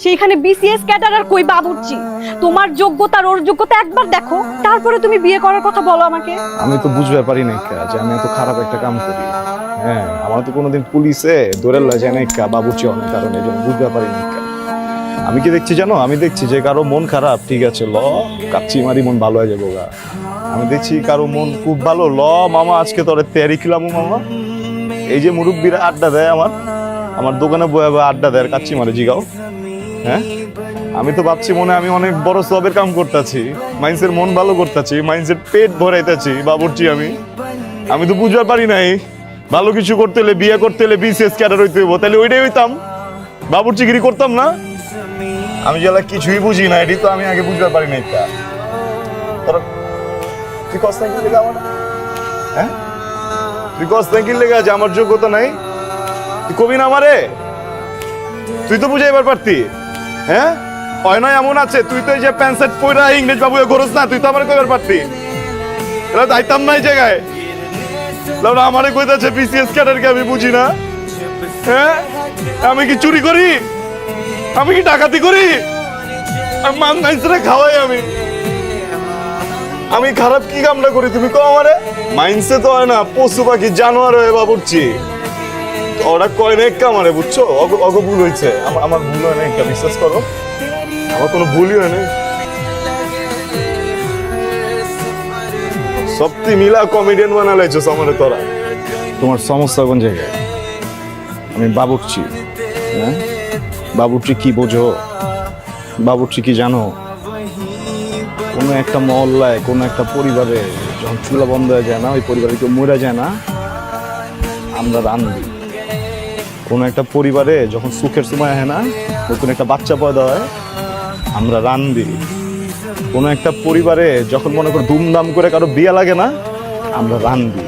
সেইখানে BCS cadre আর কই বাবুর্চি। তোমার যোগ্যতা আর ওর যোগ্যতা একবার দেখো, তারপরে তুমি বিয়ে করার কথা বলো আমাকে। আমি তো বুঝতে পারি না যে আমি এত খারাপ একটা কাম করি। হ্যাঁ, আমার তো কোনোদিন পুলিশে ধরে লয় যায় না বাবুর্চি অনেক কারণে, এই জন্য বুঝতে পারি না। আমি কি দেখছি জানো, আমি দেখছি যে কারো মন খারাপ, ঠিক আছে ল কাচ্চি মারি মন ভালো হয়ে যাবো গা। আমি দেখছি কারো মন খুব ভালো, ল মামা আজকে তোরে তেয়ারি খিলামু মামা। এই যে মুরব্বীরা আড্ডা দেয় আমার দোকানে বয়ে বয়ে আড্ডা দেয় কাচ্চি মারে জিগাও। হ্যাঁ, আমি তো ভাবছি মনে আমি অনেক বড় সবের কাম করতেছি, মাইন্সের মন ভালো করতেছি, মাইন্সের পেট ভরাইতেছি বাবুর্চি। আমি তো বুঝতে পারি নাই ভালো কিছু করতে হলে, বিয়ে করতে হলে বিসিএস ক্যাডার হইতে হইব, তাহলে ওইটাই হইতাম, বাবুর্চিগিরি করতাম না। আমি যেটা কিছুই বুঝি না, এটি তো আমি আগে বুঝতে পারি নাই। তুই কষ্ট কি লেগে আমার, হ্যাঁ তুই কষ্ট কি লেগে আছে, আমার যোগ্যতা নাই, তুই কবি না আমারে, তুই তো বুঝাইবার পারতি। হ্যাঁ, হয় নয় এমন আছে, তুই তো এই যে প্যান্ট শার্ট পরা ইংরেজ বাবু ঘরস না, তুই তো আমার কইবার পারতি। এটা যাইতাম না এই জায়গায়, আমারে কইতাছে বিসিএস ক্যাডারকে আমি বুঝি না। হ্যাঁ, আমি কি চুরি করি, আমি কি ডাকাতি করি, খাওয়াই আমি খারাপ কি কামটা করি তুমি কো আমারে? মাইন্সে তো হয় না, পশু পাখি জানোয়ার হয়ে বাবুর্চি, ওরা কয় না একটা আমারে, বুঝছো? অগ ভুল হয়েছে, আমার ভুল হয় না, একটা বিশ্বাস করো, আমার কোনো ভুলই হয় না। সত্যি মিলা কমেডিয়ান বানালাইছো আমারে তোরা। তোমার সমস্যা কোন জায়গায়? আমি বাবুর্চি। হ্যাঁ, বাবুর্চি কি বোঝো? বাবুর্চি কি জানো? কোনো একটা মহল্লায়, কোনো একটা পরিবারে যখন চুলা বন্ধ হয়ে যায় না, ওই পরিবারে কেউ মরে যায় না, আমরা রান্ধি। কোনো একটা পরিবারে যখন সুখের সময় হয় না, নতুন একটা বাচ্চা পয়দা হয়, আমরা রান্ধি। কোনো একটা পরিবারে যখন মনে করো ধুমধাম করে কারো বিয়ে লাগে না, আমরা রান্ধি।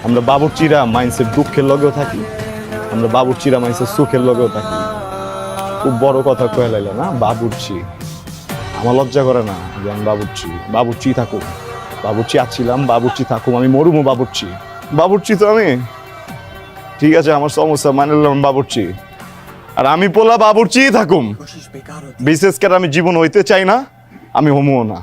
আমরা বাবুর্চিরা মাইন্সের দুঃখের লগেও থাকি, আমরা বাবুর্চিরা মাইন্সের সুখের লগেও থাকি। খুব বড় কথা কয়ে লাইলে না, বাবুর্চি। আমার লজ্জা করে না যে আমি বাবুর্চি থাকুক, বাবুর্চি আছিলাম, বাবুর্চি থাকুক, আমি মরুমো বাবুর্চি। বাবুর্চি তো আমি, ঠিক আছে, আমার সমস্যা মানে নিলাম বাবুর্চি, আর আমি পোলা বাবুর্চি থাকুম। বিশেষ করে আমি জীবন হইতে চাই না, আমি হমুও না।